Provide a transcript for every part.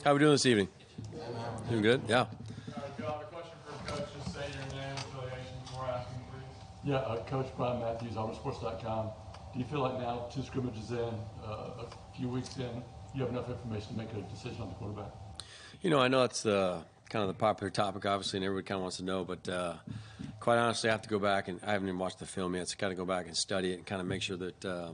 How we doing this evening? Doing good? Yeah. If you have a question for Coach, just say your name and affiliation before asking, please. Yeah, Coach Brian Matthews, AuburnSports.com. Do you feel like now, 2 scrimmages in, a few weeks in, you have enough information to make a decision on the quarterback? You know, I know it's kind of the popular topic, obviously, and everybody kind of wants to know, but quite honestly, I have to go back, and I haven't even watched the film yet, so I got to go back and study it and kind of make sure that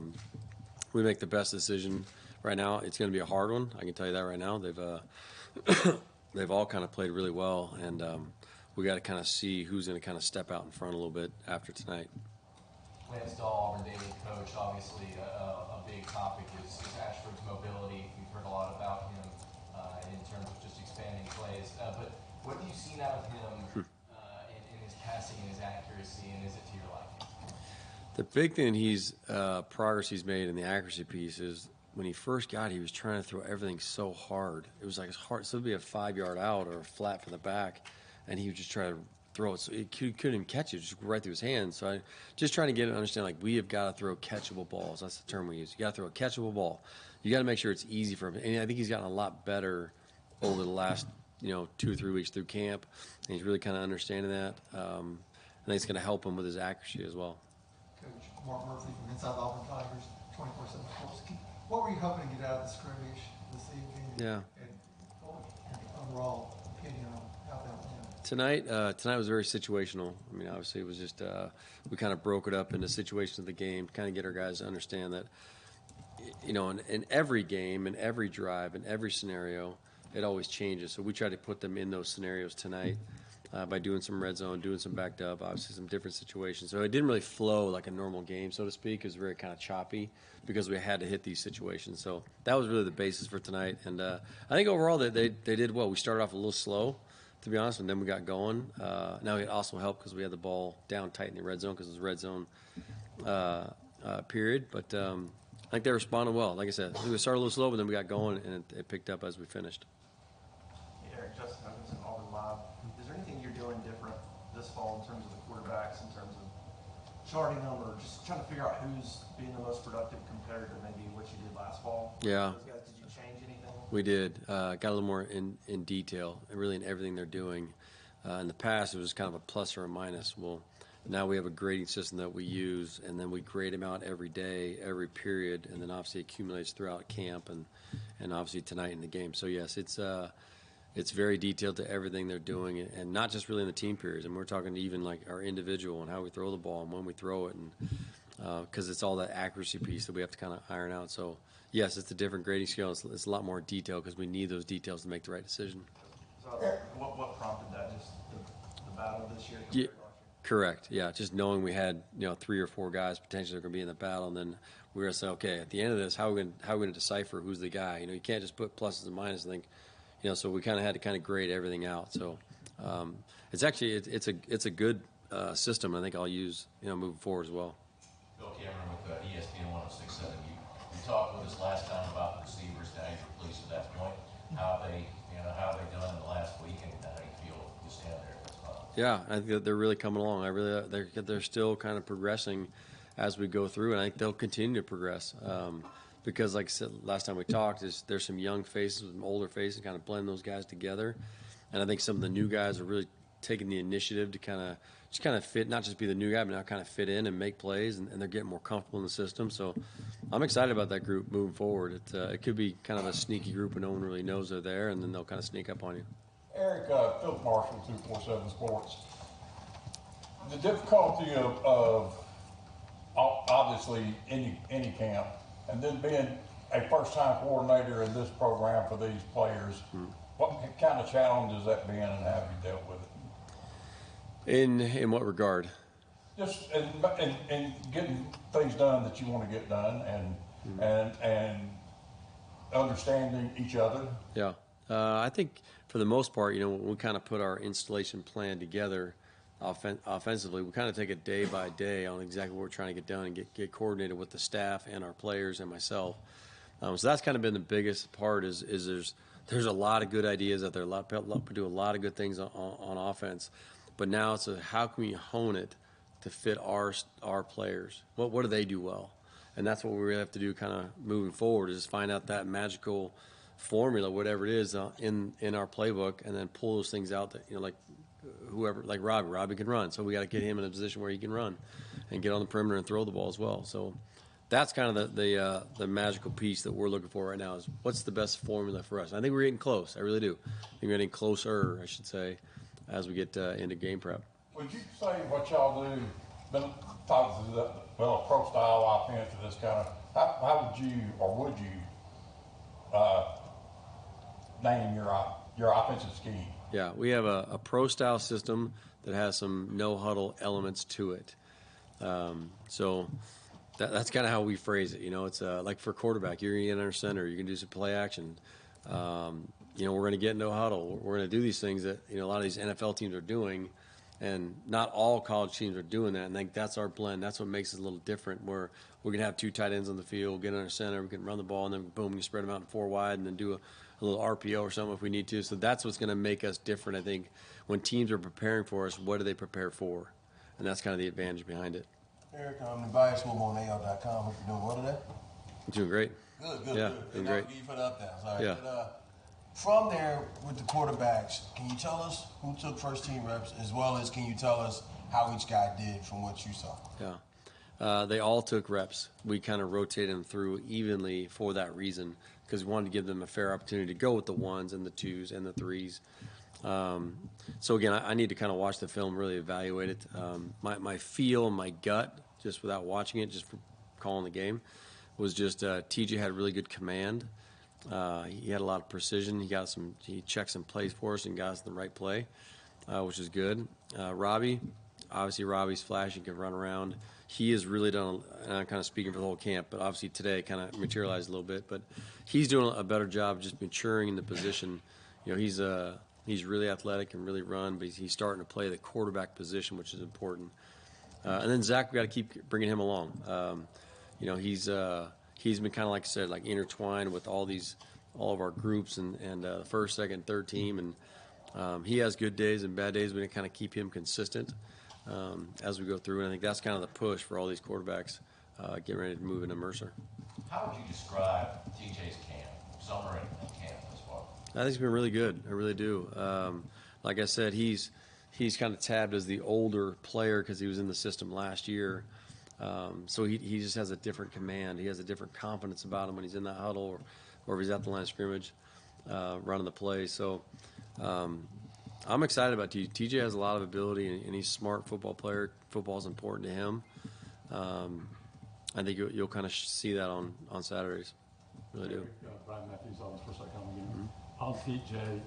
we make the best decision. Right now, it's going to be a hard one. I can tell you that right now. They've all kind of played really well, and we got to kind of see who's going to kind of step out in front a little bit after tonight. Lance Dahl, Auburn Daily coach, obviously a big topic is Ashford's mobility. We've heard a lot about him in terms of just expanding plays. But what have you seen out of him in his passing and his accuracy, and is it to your liking? The big thing progress he's made in the accuracy piece is when he first got it, he was trying to throw everything so hard. It was like it's hard. So it'd be a 5-yard out or a flat from the back, and he would just try to throw it. So he couldn't even catch it, just right through his hands. So I just trying to get him to understand, like, we have got to throw catchable balls. That's the term we use. You got to throw a catchable ball. You got to make sure it's easy for him. And I think he's gotten a lot better over the last 2 or 3 weeks through camp, and he's really kind of understanding that. I think it's going to help him with his accuracy as well. Coach Mark Murphy from inside the Auburn Tigers, 24/7 Sports. What were you hoping to get out of the scrimmage this evening? Yeah. And what was your overall opinion on how that went? Tonight was very situational. I mean, obviously it was just we kind of broke it up into situations of the game, kind of get our guys to understand that, in every game, in every drive, in every scenario, it always changes. So we try to put them in those scenarios tonight by doing some red zone, doing some backed up, obviously some different situations. So it didn't really flow like a normal game, so to speak. It was very kind of choppy because we had to hit these situations. So that was really the basis for tonight. And I think overall they did well. We started off a little slow, to be honest, and then we got going. Now it also helped because we had the ball down tight in the red zone because it was red zone period. But I think they responded well. Like I said, we started a little slow, but then we got going, and it picked up as we finished. Hey, Eric, Justin Hutchinson, Auburn Live. Is there anything you're doing different this fall in terms of the quarterbacks, in terms of charting them, or just trying to figure out who's being the most productive compared to maybe what you did last fall? Yeah. Those guys, did you change anything? We did. Got a little more in detail, and really in everything they're doing. In the past, it was kind of a plus or a minus. Well, now we have a grading system that we use, and then we grade them out every day, every period, and then obviously accumulates throughout camp and obviously tonight in the game. So, yes, it's very detailed to everything they're doing, and not just really in the team periods. And we're talking even like our individual and how we throw the ball and when we throw it, and because it's all that accuracy piece that we have to kind of iron out. So, yes, it's a different grading scale. It's a lot more detailed because we need those details to make the right decision. So what prompted that? Just the battle this year? Yeah, correct. Yeah, just knowing we had 3 or 4 guys potentially going to be in the battle, and then we were going to say, okay, at the end of this, how are we going to decipher who's the guy? You can't just put pluses and minuses and think. So we kind of had to kind of grade everything out. So it's actually it's a good system. I think I'll use moving forward as well. Bill Cameron with ESPN 106.7. You talked with us last time about the receivers. Now you're pleased at that point. How have they done in the last week, and how do you feel you stand there at this time? Yeah, I think that they're really coming along. They're still kind of progressing as we go through, and I think they'll continue to progress. Because, like I said last time we talked, there's some young faces, some older faces, kind of blend those guys together. And I think some of the new guys are really taking the initiative to kind of fit, not just be the new guy, but now kind of fit in and make plays, and they're getting more comfortable in the system. So I'm excited about that group moving forward. It could be kind of a sneaky group and no one really knows they're there, and then they'll kind of sneak up on you. Eric, Philip Marshall, 247 Sports. The difficulty of obviously any camp, and then being a first-time coordinator in this program for these players, what kind of challenge has that been, and how have you dealt with it? In what regard? Just in getting things done that you want to get done, and understanding each other. Yeah, I think for the most part, when we kind of put our installation plan together offensively, we kind of take it day by day on exactly what we're trying to get done and get coordinated with the staff and our players and myself. So that's kind of been the biggest part is there's a lot of good ideas out there. We do a lot of good things on offense, but now it's how can we hone it to fit our players? What do they do well? And that's what we really have to do kind of moving forward is find out that magical formula, whatever it is, in our playbook, and then pull those things out that, like whoever, like Robbie. Robbie can run, so we got to get him in a position where he can run and get on the perimeter and throw the ball as well. So that's kind of the magical piece that we're looking for right now is what's the best formula for us. I think we're getting close. I really do. I think we're getting closer, I should say, as we get into game prep. Would you say what y'all do, been talking to the pro style offense and this kind of, how would you or would you name your offensive scheme? Yeah, we have a pro style system that has some no huddle elements to it. So that's kind of how we phrase it. It's like for quarterback, you're going to get under center, you can do some play action. We're going to get no huddle. We're going to do these things that a lot of these NFL teams are doing, and not all college teams are doing that. And I think that's our blend. That's what makes it a little different. Where we're going to have 2 tight ends on the field, get under center, we can run the ball, and then boom, you spread them out in 4 wide, and then do a little RPO or something if we need to. So that's what's going to make us different. I think when teams are preparing for us, what do they prepare for? And that's kind of the advantage behind it. Eric, I'm the bias move on AL.com. Hope you're doing well today. I'm doing great. Good. Yeah, doing great. Thank you for the updowns. All right. Yeah. But, from there, with the quarterbacks, can you tell us who took first team reps, as well as can you tell us how each guy did from what you saw? Yeah. They all took reps. We kind of rotated them through evenly for that reason, because we wanted to give them a fair opportunity to go with the 1s and the 2s and the 3s. So again, I need to kind of watch the film, really evaluate it. My feel, my gut, just without watching it, just for calling the game, was just TJ had really good command. He had a lot of precision. He checked some plays for us and got us the right play, which is good. Robbie's flashy, can run around. He has really done, and I'm kind of speaking for the whole camp, but obviously today kind of materialized a little bit. But he's doing a better job just maturing in the position. He's really athletic and really run, but he's starting to play the quarterback position, which is important. And then Zach, we got to keep bringing him along. He's been kind of, like I said, like intertwined with all of our groups and the first, second, third team. And he has good days and bad days. We kind of keep him consistent as we go through. And I think that's kind of the push for all these quarterbacks getting ready to move into Mercer. How would you describe TJ's camp, summer and camp thus far? I think it's been really good. I really do. Like I said, he's kind of tabbed as the older player because he was in the system last year. So he just has a different command. He has a different confidence about him when he's in that huddle or if he's at the line of scrimmage running the play. So I'm excited about TJ. TJ has a lot of ability, and he's a smart football player. Football is important to him. I think you'll kind of see that on Saturdays. Really do. Brian Matthews, Auburn Football again. On TJ,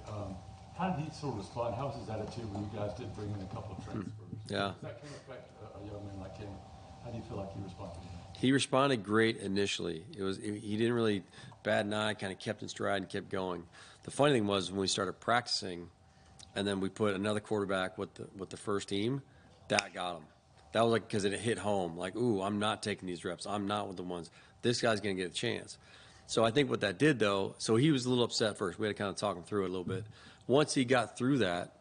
how did he sort of respond? How was his attitude when you guys did bring in a couple of transfers? Yeah. Does that kind of affect a young man like him? How do you feel like he responded? He responded great initially. He didn't really bat an eye, kind of kept in stride and kept going. The funny thing was when we started practicing, and then we put another quarterback with the first team, that got him. That was like because it hit home. Like, ooh, I'm not taking these reps. I'm not with the ones. This guy's going to get a chance. So I think what that did, though, so he was a little upset first. We had to kind of talk him through it a little bit. Once he got through that,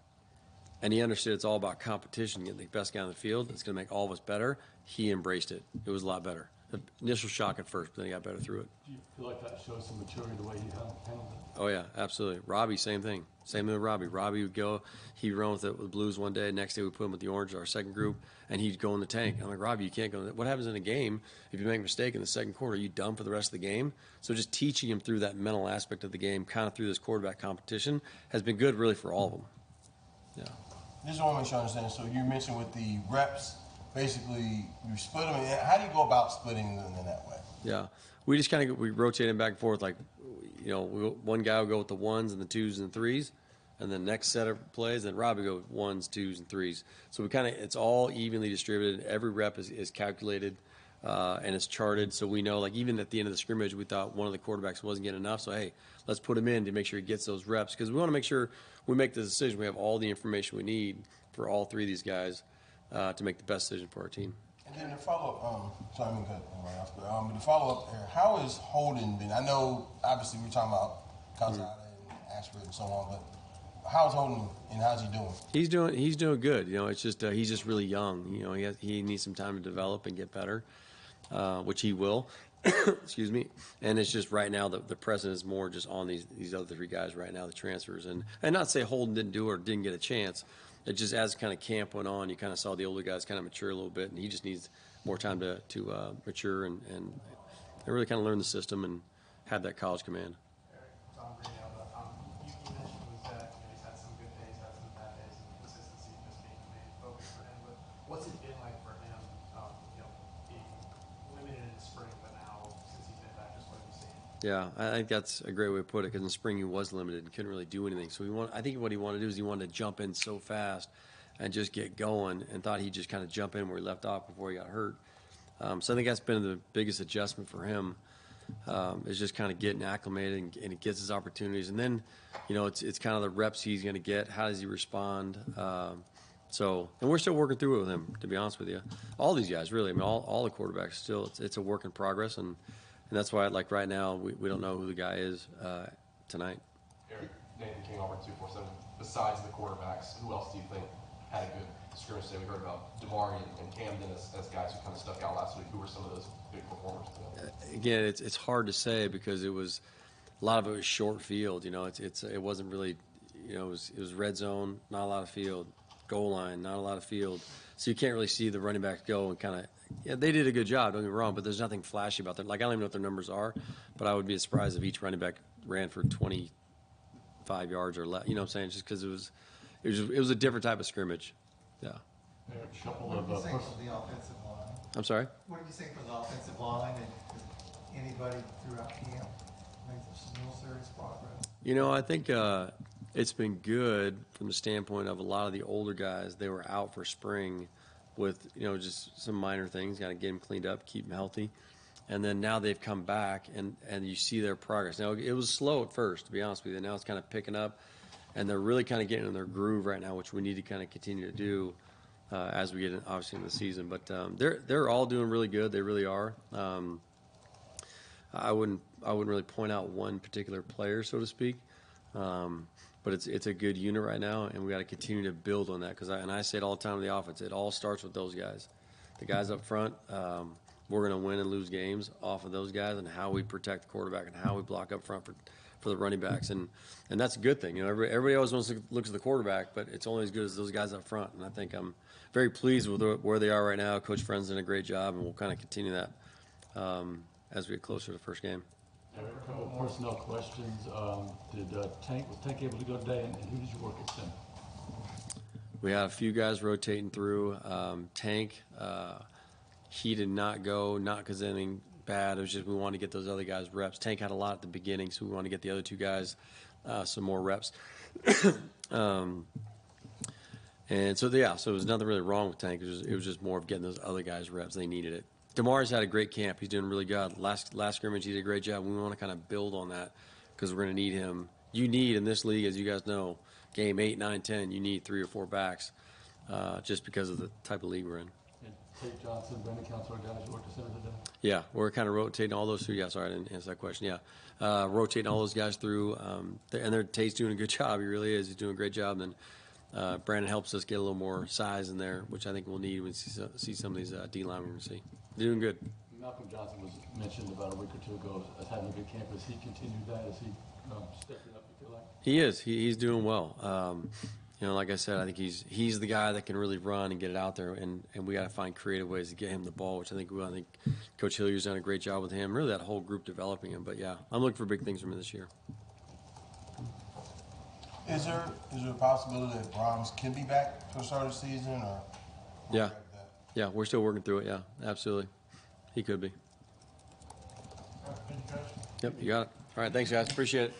and he understood it's all about competition, getting the best guy on the field, it's going to make all of us better, he embraced it. It was a lot better. The initial shock at first, but then he got better through it. Do you feel like that shows some maturity the way he handled it? Oh, yeah, absolutely. Robbie, same thing. Same thing with Robbie. Robbie would go, he'd run with the Blues one day. Next day we put him with the Orange, our second group, and he'd go in the tank. I'm like, Robbie, you can't go in the. What happens in a game if you make a mistake in the second quarter? Are you done for the rest of the game? So just teaching him through that mental aspect of the game, kind of through this quarterback competition, has been good really for all of them. Yeah. Just want to make sure I understand. So you mentioned with the reps, basically you split them. How do you go about splitting them in that way? Yeah, we just kind of rotate them back and forth. Like, one guy will go with the 1s and the 2s and the 3s, and then next set of plays, then Robbie go with 1s, 2s, and 3s. So it's all evenly distributed. Every rep is calculated and it's charted. So we know, like, even at the end of the scrimmage, we thought one of the quarterbacks wasn't getting enough. So hey, let's put him in to make sure he gets those reps, because we want to make sure we make the decision. We have all the information we need for all 3 of these guys to make the best decision for our team. And then the follow-up, sorry, I'm going to cut anybody else, but the follow-up here, how has Holden been? I know, obviously, we're talking about Calzada and Ashford and so on, but how's Holden and how's he doing? He's doing good. It's just he's just really young. He needs some time to develop and get better, which he will. Excuse me. And it's just right now the precedent is more just on these other three guys right now, the transfers. And not say Holden didn't do it or didn't get a chance. It just as kind of camp went on, you kind of saw the older guys kind of mature a little bit, and he just needs more time to mature and really kind of learn the system and have that college command. Eric, Tom Greenell, you mentioned with Zach, he's had some good days, had some bad days, and consistency just being the main focus for him. But what's it been like for him, being limited in the spring, but now since he's been back, just what have you seen? Yeah, I think that's a great way to put it, because in the spring he was limited and couldn't really do anything. So I think what he wanted to do is he wanted to jump in so fast and just get going, and thought he'd just kind of jump in where he left off before he got hurt. So I think that's been the biggest adjustment for him, is just kind of getting acclimated and he gets his opportunities. And then, it's kind of the reps he's going to get. How does he respond? And we're still working through it with him, to be honest with you. All these guys, really. I mean, all the quarterbacks still, it's a work in progress. And that's why, like right now, we don't know who the guy is tonight. Eric, Nathan King, Auburn 247. Besides the quarterbacks, who else do you think had a good scrimmage today? We heard about Damari and Camden as guys who kind of stuck out last week. Who were some of those big performers today? Again, it's hard to say, because a lot of it was short field. It wasn't really, it was red zone, not a lot of field, goal line, not a lot of field. So you can't really see the running back go and kind of. Yeah, they did a good job, don't get me wrong, but there's nothing flashy about them. Like, I don't even know what their numbers are, but I would be surprised if each running back ran for 25 yards or less. You know what I'm saying? Just because it was a different type of scrimmage. Yeah. Eric, a couple What of do you think for the offensive line? I'm sorry? What do you think for the offensive line, and anybody throughout camp made some real serious progress? I think it's been good from the standpoint of a lot of the older guys. They were out for spring with, just some minor things, got to get them cleaned up, keep them healthy. And then now they've come back, and you see their progress. Now, it was slow at first, to be honest with you. Now it's kind of picking up, and they're really kind of getting in their groove right now, which we need to kind of continue to do as we get, obviously, in the season. But they're all doing really good. They really are. I wouldn't really point out one particular player, so to speak. But it's a good unit right now, and we got to continue to build on that. Because I say it all the time in the offense, it all starts with those guys. The guys up front, we're going to win and lose games off of those guys and how we protect the quarterback and how we block up front for the running backs. And that's a good thing. Everybody always wants to look at the quarterback, but it's only as good as those guys up front. And I think I'm very pleased with where they are right now. Coach Friend's done a great job, and we'll kind of continue that as we get closer to the first game. Eric, a couple of personnel questions. Was Tank able to go today, and who did you work at center? We had a few guys rotating through. Tank, he did not go, not because anything bad. It was just we wanted to get those other guys reps. Tank had a lot at the beginning, so we wanted to get the other two guys some more reps. And so there was nothing really wrong with Tank. It was just more of getting those other guys reps. They needed it. Damari's had a great camp. He's doing really good. Last scrimmage, he did a great job. We want to kind of build on that because we're going to need him. You need, in this league, as you guys know, game 8, 9, 10, you need 3 or 4 backs just because of the type of league we're in. And Tate Johnson, Brandon Counselor, guys who worked at center today? Yeah, we're kind of rotating all those through. Yeah, sorry, I didn't answer that question. Yeah, rotating all those guys through. And Tate's doing a good job. He really is. He's doing a great job. And then Brandon helps us get a little more size in there, which I think we'll need when we see some of these D-line we're going to see. They're doing good. Malcolm Johnson was mentioned about a week or two ago as having a good camp. Has he continued that? Is he stepping up, you feel like? He is. He's doing well. Like I said, I think he's the guy that can really run and get it out there, and we got to find creative ways to get him the ball, which I think Coach Hillier's done a great job with him. Really, that whole group developing him. But yeah, I'm looking for big things from him this year. Is there a possibility that Brahms can be back for the start of the season, or? Yeah, we're still working through it. Yeah, absolutely, he could be. Thank you, Coach. Yep, you got it. All right, thanks, guys. Appreciate it.